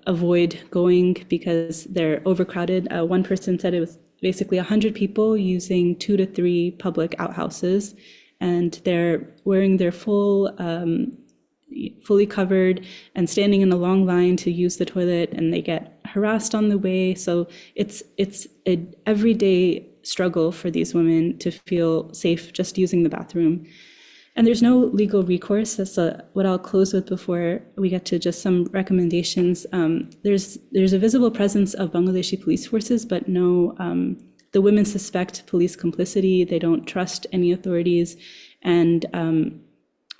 avoid going because they're overcrowded. One person said it was basically 100 people using 2 to 3 public outhouses, and they're wearing their fully covered and standing in a long line to use the toilet, and they get harassed on the way. So it's an everyday struggle for these women to feel safe just using the bathroom. And there's no legal recourse. That's what I'll close with before we get to just some recommendations. There's a visible presence of Bangladeshi police forces, but no, the women suspect police complicity. They don't trust any authorities. And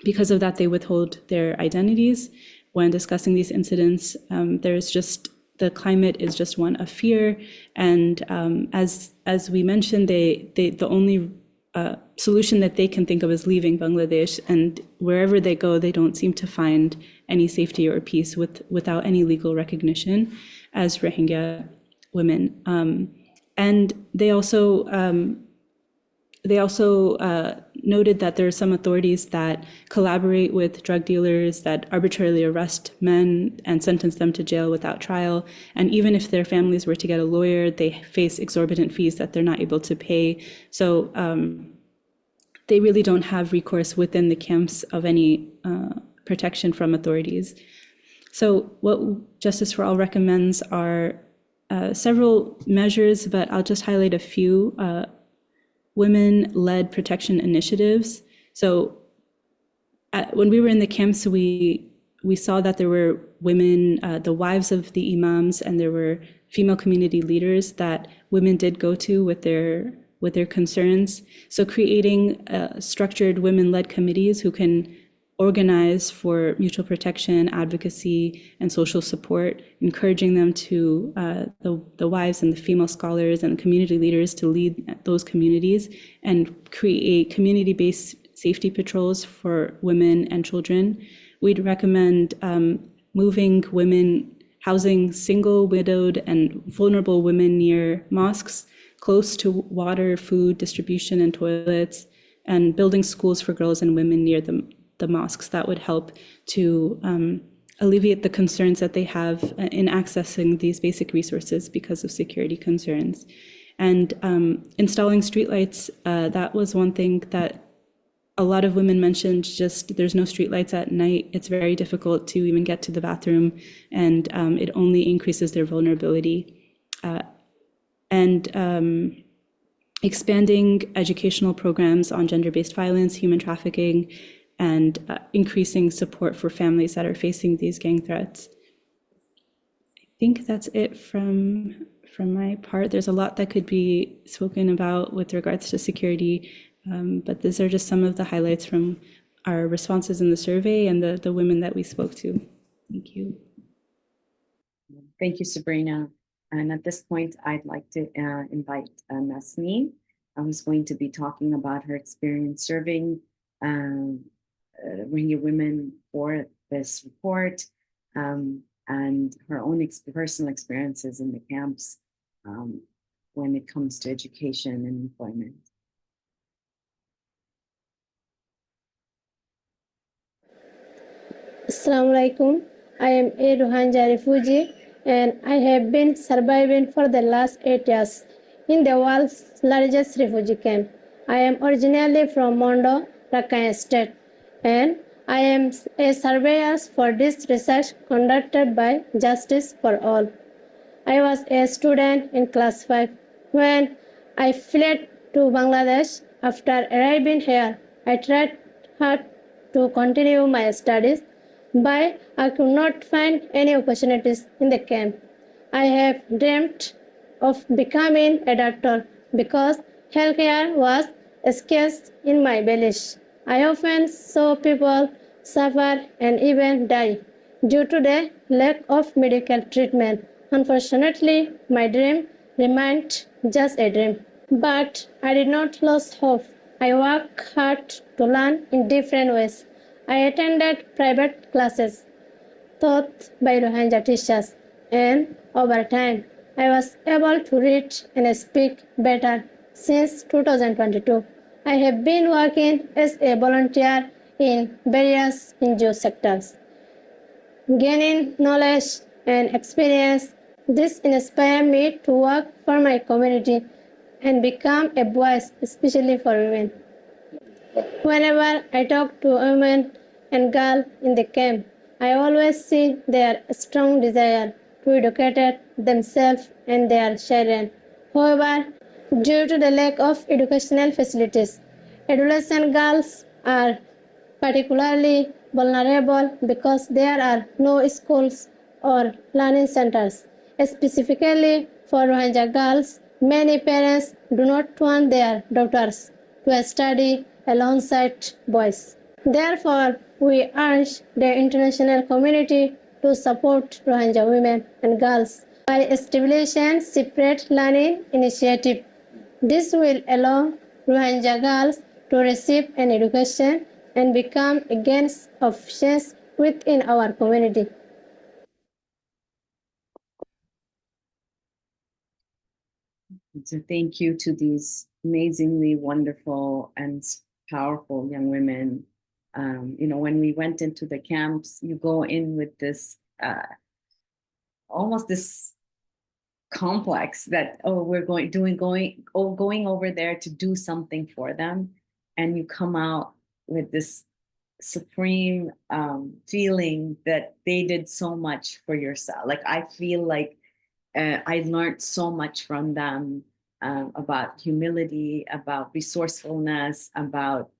because of that, they withhold their identities when discussing these incidents. The climate is just one of fear. And as we mentioned, the only solution that they can think of is leaving Bangladesh, and wherever they go, they don't seem to find any safety or peace without any legal recognition as Rohingya women. And they also noted that there are some authorities that collaborate with drug dealers, that arbitrarily arrest men and sentence them to jail without trial. And even if their families were to get a lawyer, they face exorbitant fees that they're not able to pay. So they really don't have recourse within the camps of any protection from authorities. So what Justice for All recommends are several measures, but I'll just highlight a few. Women-led protection initiatives. So when we were in the camps, we saw that there were women, the wives of the imams, and there were female community leaders that women did go to with their concerns. So creating structured women-led committees who can organize for mutual protection, advocacy, and social support, encouraging them to the wives and the female scholars and the community leaders to lead those communities and create community-based safety patrols for women and children. We'd recommend moving women, housing single, widowed, and vulnerable women near mosques, close to water, food distribution, and toilets, and building schools for girls and women near the mosques. That would help to alleviate the concerns that they have in accessing these basic resources because of security concerns. And installing streetlights, that was one thing that a lot of women mentioned, just there's no streetlights at night. It's very difficult to even get to the bathroom, and it only increases their vulnerability. And expanding educational programs on gender-based violence, human trafficking, and increasing support for families that are facing these gang threats. I think that's it from my part. There's a lot that could be spoken about with regards to security, but these are just some of the highlights from our responses in the survey and the women that we spoke to. Thank you. Thank you, Sabrina. And at this point, I'd like to invite Nasneen, who's going to be talking about her experience serving Rohingya women for this report, and her own personal experiences in the camps when it comes to education and employment. Assalamu alaikum. I am a Rohingya refugee and I have been surviving for the last 8 years in the world's largest refugee camp. I am originally from Mondo, Rakhine State, and I am a surveyor for this research conducted by Justice for All. I was a student in class 5 when I fled to Bangladesh. After arriving here, I tried hard to continue my studies, but I could not find any opportunities in the camp. I have dreamt of becoming a doctor because healthcare was scarce in my village. I often saw people suffer and even die due to the lack of medical treatment. Unfortunately, my dream remained just a dream. But I did not lose hope. I worked hard to learn in different ways. I attended private classes taught by Rohingya teachers, and over time, I was able to read and speak better since 2022. I have been working as a volunteer in various NGO sectors, gaining knowledge and experience. This inspired me to work for my community and become a voice, especially for women. Whenever I talk to women and girls in the camp, I always see their strong desire to educate themselves and their children. However, due to the lack of educational facilities, adolescent girls are particularly vulnerable because there are no schools or learning centers. Specifically for Rohingya girls, many parents do not want their daughters to study alongside boys. Therefore, we urge the international community to support Rohingya women and girls by establishing separate learning initiatives. This will allow Rohingya girls to receive an education and become agents of change within our community. So thank you to these amazingly wonderful and powerful young women. When we went into the camps, you go in with this almost this complex that we're going over there to do something for them, and you come out with this supreme feeling that they did so much for yourself. Like I feel like I learned so much from them about humility, about resourcefulness, about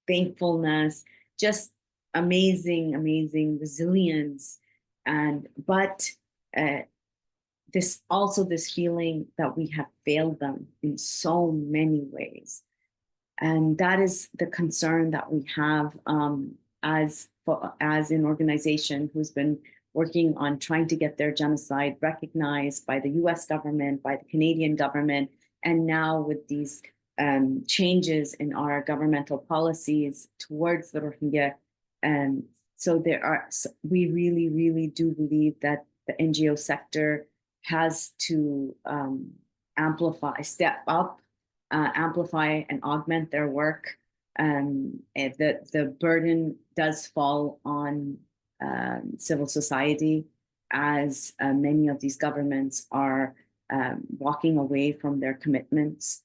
thankfulness, just amazing resilience, but this feeling that we have failed them in so many ways. And that is the concern that we have as an organization who's been working on trying to get their genocide recognized by the US government, by the Canadian government, and now with these changes in our governmental policies towards the Rohingya. We really do believe that the NGO sector has to step up, amplify and augment their work. The burden does fall on civil society, as many of these governments are walking away from their commitments.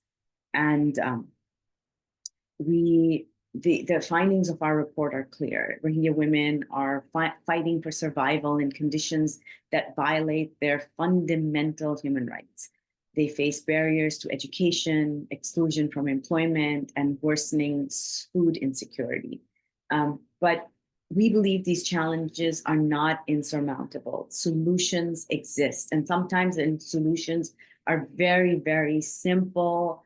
And the findings of our report are clear. Rohingya women are fighting for survival in conditions that violate their fundamental human rights. They face barriers to education, exclusion from employment, and worsening food insecurity. But we believe these challenges are not insurmountable. Solutions exist, and sometimes the solutions are very simple.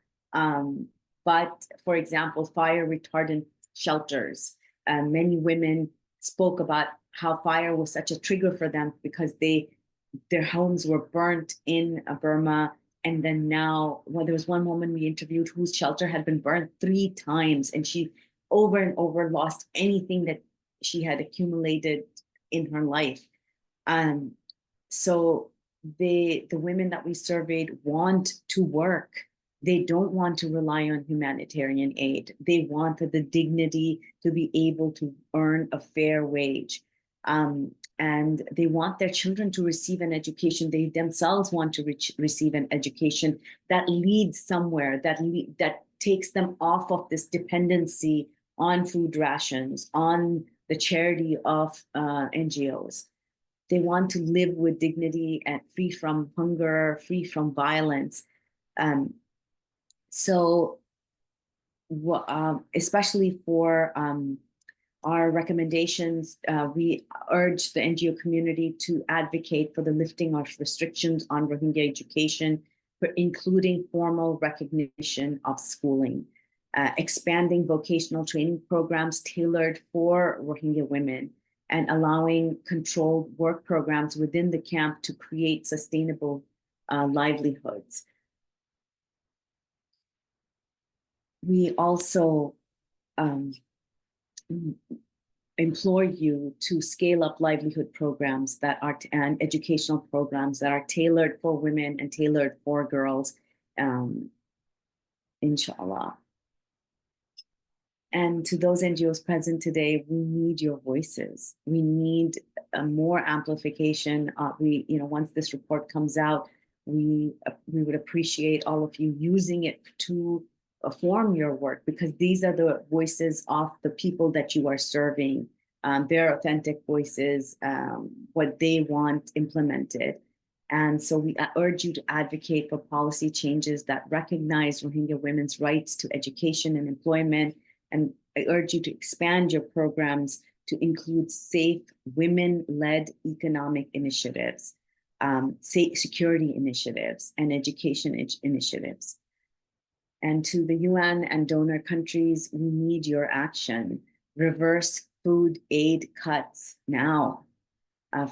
But for example, fire retardant shelters. Many women spoke about how fire was such a trigger for them because their homes were burnt in Burma. And then now, well, there was one woman we interviewed whose shelter had been burnt 3 times, and she over and over lost anything that she had accumulated in her life. So the women that we surveyed want to work. They don't want to rely on humanitarian aid. They want the dignity to be able to earn a fair wage. And they want their children to receive an education. They themselves want to receive an education that leads somewhere, that takes them off of this dependency on food rations, on the charity of NGOs. They want to live with dignity and free from hunger, free from violence. So especially for our recommendations, we urge the NGO community to advocate for the lifting of restrictions on Rohingya education, including formal recognition of schooling, expanding vocational training programs tailored for Rohingya women, and allowing controlled work programs within the camp to create sustainable livelihoods. We also implore you to scale up livelihood programs and educational programs that are tailored for women and tailored for girls, inshallah. And to those NGOs present today, we need your voices. We need more amplification. Once this report comes out, we would appreciate all of you using it to form your work, because these are the voices of the people that you are serving, their authentic voices, what they want implemented. And so we urge you to advocate for policy changes that recognize Rohingya women's rights to education and employment. And I urge you to expand your programs to include safe women-led economic initiatives, safe security initiatives, and education initiatives. And to the UN and donor countries, we need your action. Reverse food aid cuts now.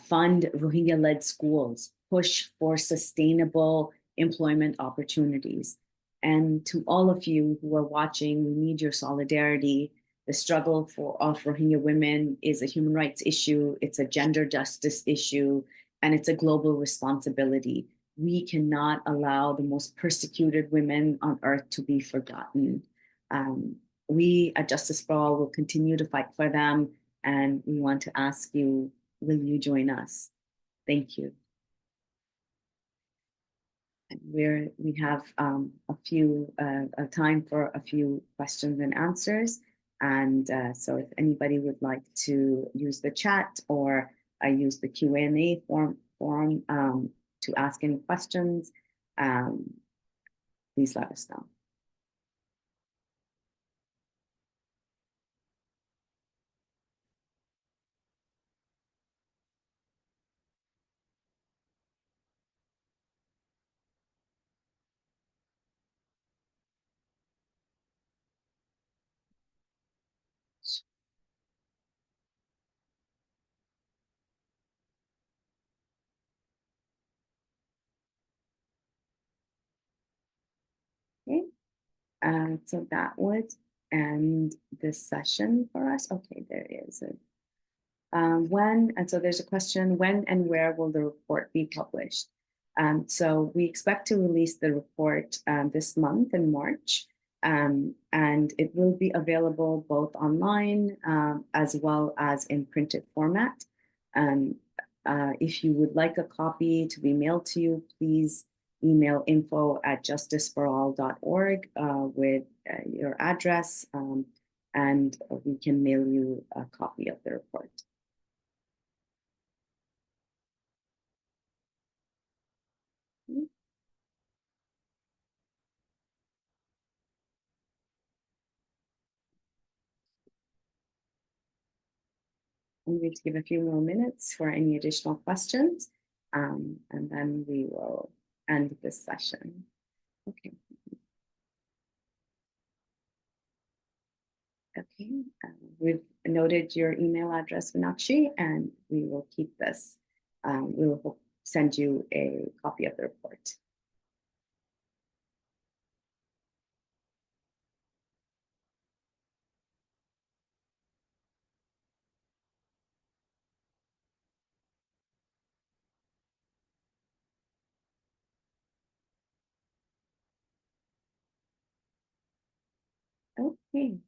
Fund Rohingya-led schools. Push for sustainable employment opportunities. And to all of you who are watching, we need your solidarity. The struggle of Rohingya women is a human rights issue, it's a gender justice issue, and it's a global responsibility. We cannot allow the most persecuted women on earth to be forgotten. We at Justice for All will continue to fight for them, and we want to ask you, will you join us? Thank you. We have time for a few questions and answers. And so if anybody would like to use the chat or use the Q&A form to ask any questions, please let us know. So that would end this session for us. Okay, there is a so there's a question, when and where will the report be published? So we expect to release the report this month in March, and it will be available both online as well as in printed format. If you would like a copy to be mailed to you, please email info@justiceforall.org with your address, and we can mail you a copy of the report. I'm going to give a few more minutes for any additional questions, and then we will end this session. Okay. Okay. We've noted your email address, Meenakshi, and we will keep this. We will send you a copy of the report. Okay.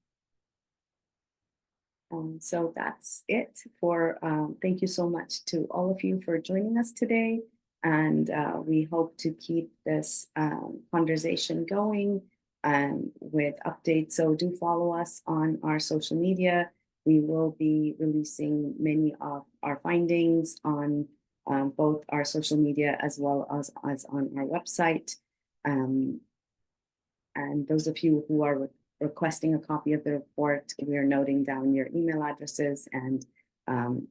So that's it for, thank you so much to all of you for joining us today. And we hope to keep this conversation going with updates. So do follow us on our social media. We will be releasing many of our findings on both our social media as well as on our website. And those of you who are requesting a copy of the report, we are noting down your email addresses, and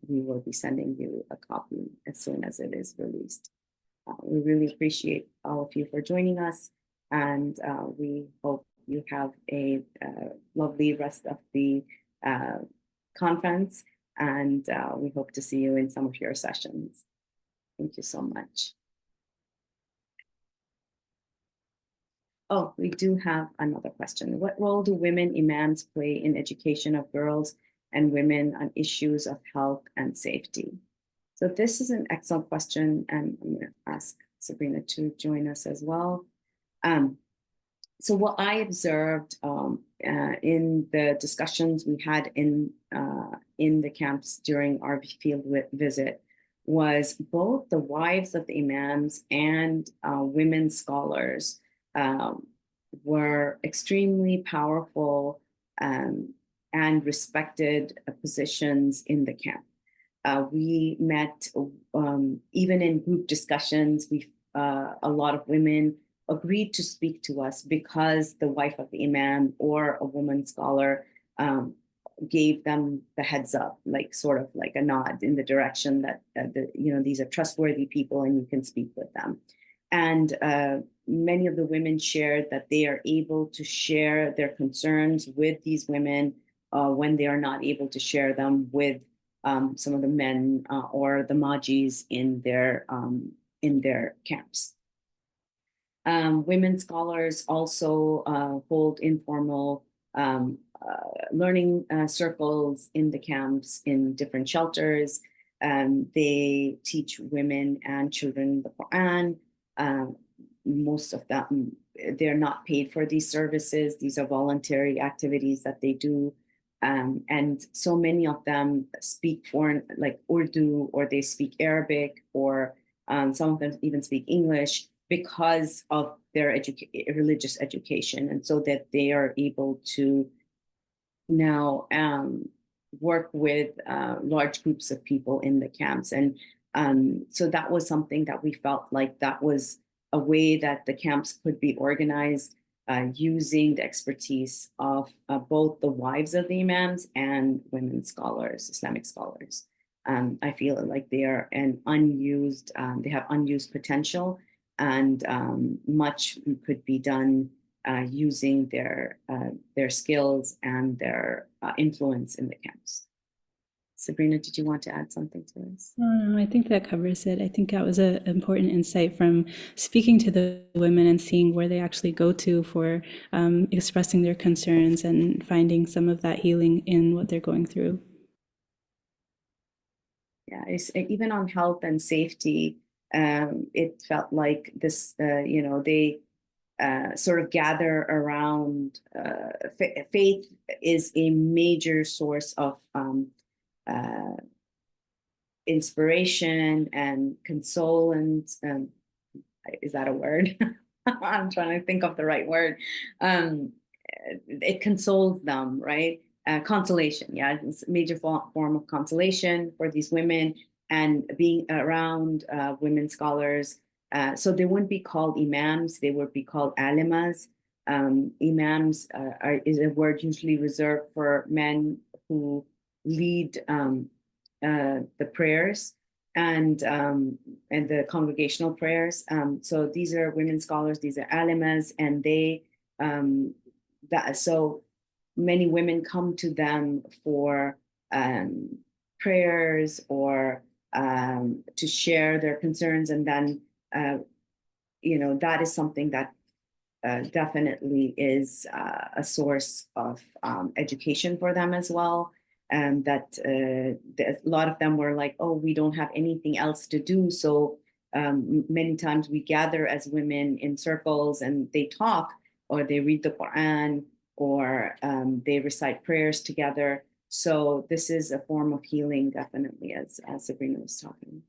we will be sending you a copy as soon as it is released. We really appreciate all of you for joining us, and we hope you have a lovely rest of the conference, and we hope to see you in some of your sessions. Thank you so much. Oh, we do have another question. What role do women imams play in education of girls and women on issues of health and safety? So this is an excellent question, and I'm going to ask Sabrina to join us as well. So what I observed in the discussions we had in the camps during our field visit was both the wives of the imams and women scholars were extremely powerful and respected positions in the camp. We met, even in group discussions, a lot of women agreed to speak to us because the wife of the imam or a woman scholar gave them the heads up, like sort of like a nod in the direction that these are trustworthy people and you can speak with them. And many of the women shared that they are able to share their concerns with these women when they are not able to share them with some of the men or the majis in their camps. Women scholars also hold informal learning circles in the camps in different shelters. They teach women and children the Quran. Most of them, they're not paid for these services. These are voluntary activities that they do. And so many of them speak foreign, like Urdu, or they speak Arabic, or some of them even speak English because of their religious education. And so that they are able to now work with large groups of people in the camps. And so that was something that we felt like that was a way that the camps could be organized using the expertise of both the wives of the imams and women scholars, Islamic scholars. I feel like they are an unused, they have unused potential, and much could be done using their skills and their influence in the camps. Sabrina, did you want to add something to this? No, I think that covers it. I think that was an important insight from speaking to the women and seeing where they actually go to for expressing their concerns and finding some of that healing in what they're going through. Yeah, even on health and safety, it felt like this, they sort of gather around faith is a major source of uh, inspiration and console and is that a word? I'm trying to think of the right word. It consoles them, right? Consolation, yeah, it's a major form of consolation for these women and being around women scholars. So they wouldn't be called imams, they would be called alimas. Imams is a word usually reserved for men who lead the prayers and the congregational prayers. So these are women scholars, these are alimas, and they so many women come to them for prayers or to share their concerns, and then that is something that definitely is a source of education for them as well. And that a lot of them were like, oh, we don't have anything else to do. So many times we gather as women in circles and they talk or they read the Quran or they recite prayers together. So this is a form of healing, definitely, as Sabrina was talking.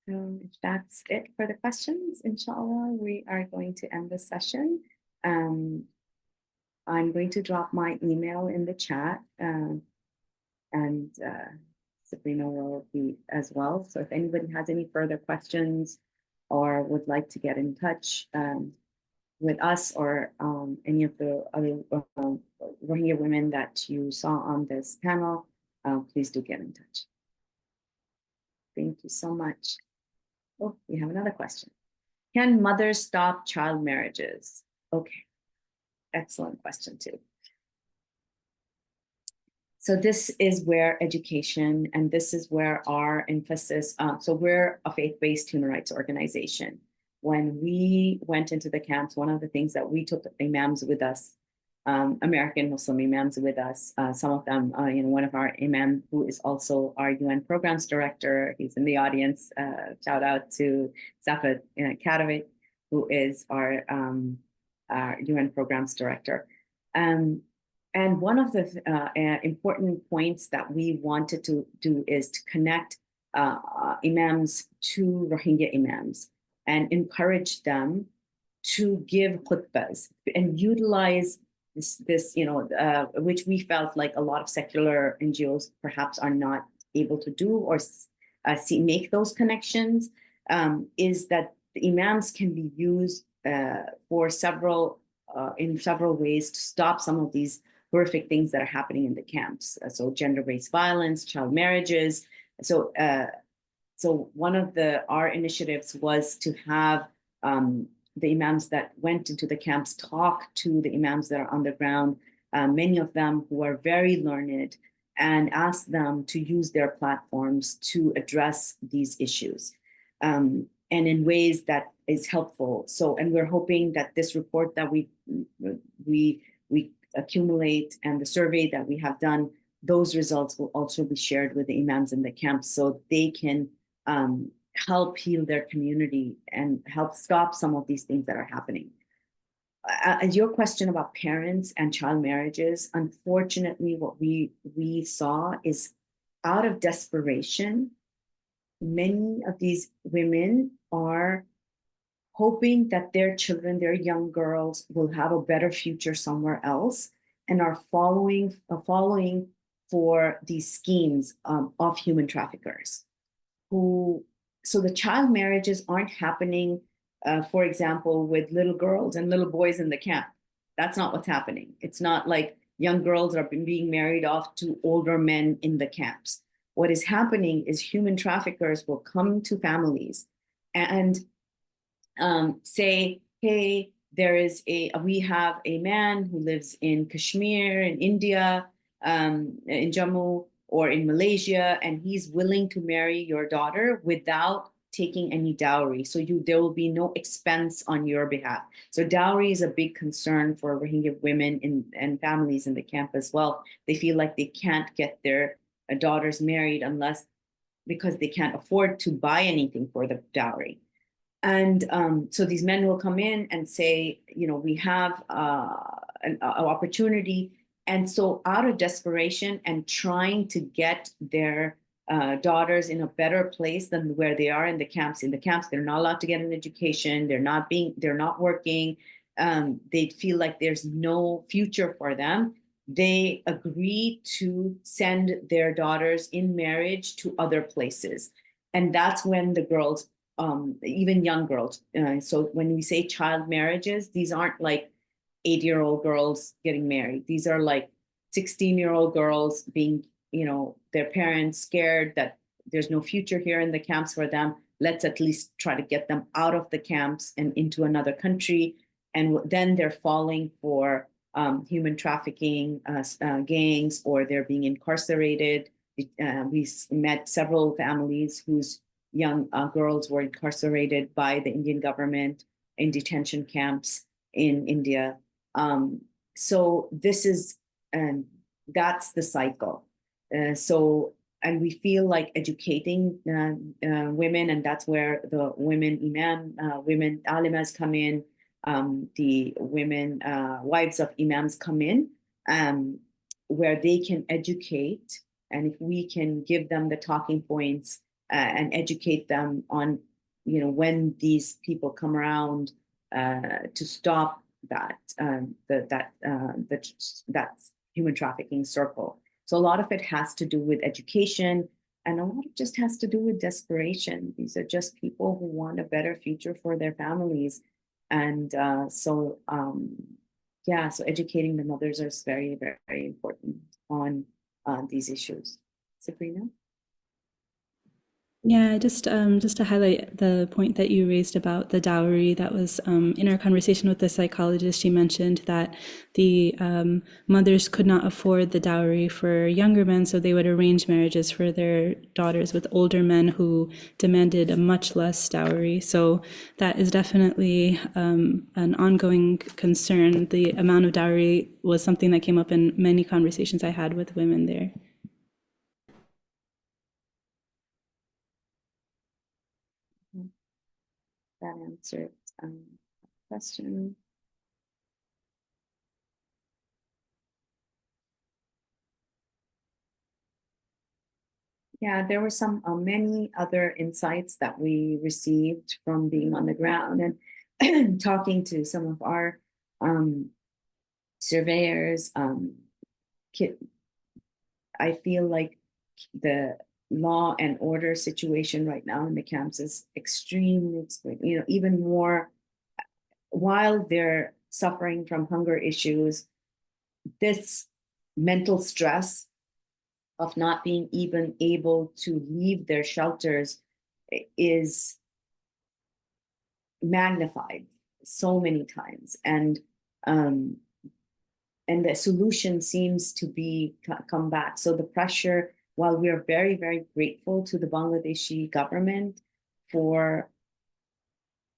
If that's it for the questions, inshallah, we are going to end the session. I'm going to drop my email in the chat, and Sabrina will be as well. So if anybody has any further questions or would like to get in touch with us or any of the other Rohingya women that you saw on this panel, please do get in touch. Thank you so much. Oh, we have another question. Can mothers stop child marriages? Okay, excellent question too. So this is where education, and this is where our emphasis, so we're a faith-based human rights organization. When we went into the camps, one of the things that we took imams with us, American Muslim imams with us, some of them, one of our imam who is also our UN programs director, he's in the audience, shout out to Zafat Karavit, who is our UN programs director. And one of the important points that we wanted to do is to connect imams to Rohingya imams and encourage them to give khutbas and utilize this which we felt like a lot of secular NGOs perhaps are not able to do or make those connections, is that the imams can be used for in several ways to stop some of these horrific things that are happening in the camps. So gender-based violence, child marriages. So one of our initiatives was to have the imams that went into the camps talk to the imams that are on the ground, many of them who are very learned, and ask them to use their platforms to address these issues, and in ways that is helpful. So, and we're hoping that this report that we accumulate and the survey that we have done, those results will also be shared with the imams in the camps so they can help heal their community and help stop some of these things that are happening. Your question about parents and child marriages, unfortunately, what we saw is out of desperation, many of these women are hoping that their children, their young girls, will have a better future somewhere else, and are following for these schemes of human traffickers. So the child marriages aren't happening, for example, with little girls and little boys in the camp. That's not what's happening. It's not like young girls are being married off to older men in the camps. What is happening is human traffickers will come to families and say, hey, we have a man who lives in Kashmir, in India, in Jammu, or in Malaysia, and he's willing to marry your daughter without taking any dowry. So there will be no expense on your behalf. So dowry is a big concern for Rohingya women and families in the camp as well. They feel like they can't get their daughters married because they can't afford to buy anything for the dowry. And so these men will come in and say, we have an opportunity. And so out of desperation and trying to get their daughters in a better place than where they are in the camps. In the camps, they're not allowed to get an education. They're not working. They feel like there's no future for them. They agree to send their daughters in marriage to other places. And that's when the girls, even young girls, so when we say child marriages, these aren't like 8-year-old girls getting married. These are like 16-year-old girls being, their parents scared that there's no future here in the camps for them. Let's at least try to get them out of the camps and into another country. And then they're falling for human trafficking gangs, or they're being incarcerated. We met several families whose young girls were incarcerated by the Indian government in detention camps in India. So this is, and that's the cycle. And we feel like educating women, and that's where the women women alimas come in, the women wives of imams come in, where they can educate, and if we can give them the talking points and educate them on, when these people come around to stop that human trafficking circle. So a lot of it has to do with education, and a lot of it just has to do with desperation. These are just people who want a better future for their families, and so educating the mothers is very, very, very important on these issues. Sabrina? Yeah, just to highlight the point that you raised about the dowry, that was in our conversation with the psychologist. She mentioned that the mothers could not afford the dowry for younger men, so they would arrange marriages for their daughters with older men who demanded a much less dowry. So that is definitely an ongoing concern. The amount of dowry was something that came up in many conversations I had with women there. That answered the question. Yeah, there were many other insights that we received from being on the ground and talking to some of our surveyors. I feel like the law and order situation right now in the camps is extremely, even more, while they're suffering from hunger issues, this mental stress of not being even able to leave their shelters is magnified so many times. And the solution seems to be come back. So the pressure, while we are very, very grateful to the Bangladeshi government for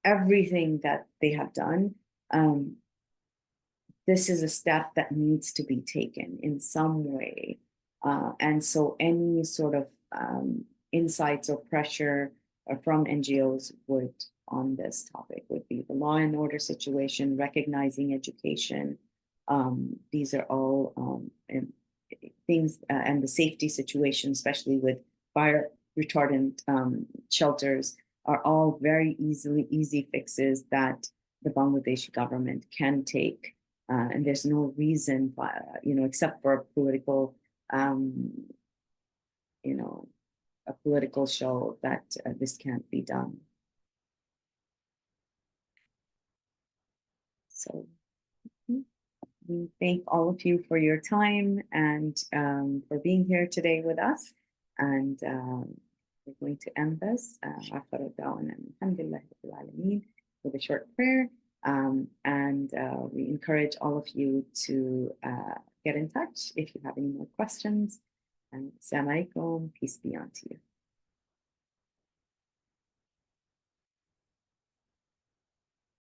everything that they have done, this is a step that needs to be taken in some way. And so any sort of insights or pressure from NGOs on this topic would be the law and order situation, recognizing education. These are all things, and the safety situation, especially with fire retardant shelters, are all very easy fixes that the Bangladeshi government can take. And there's no reason, except for a political, a political show that this can't be done. So. we thank all of you for your time and for being here today with us. And we're going to end this with a short prayer. And we encourage all of you to get in touch if you have any more questions. And Assalamu alaikum, peace be unto you.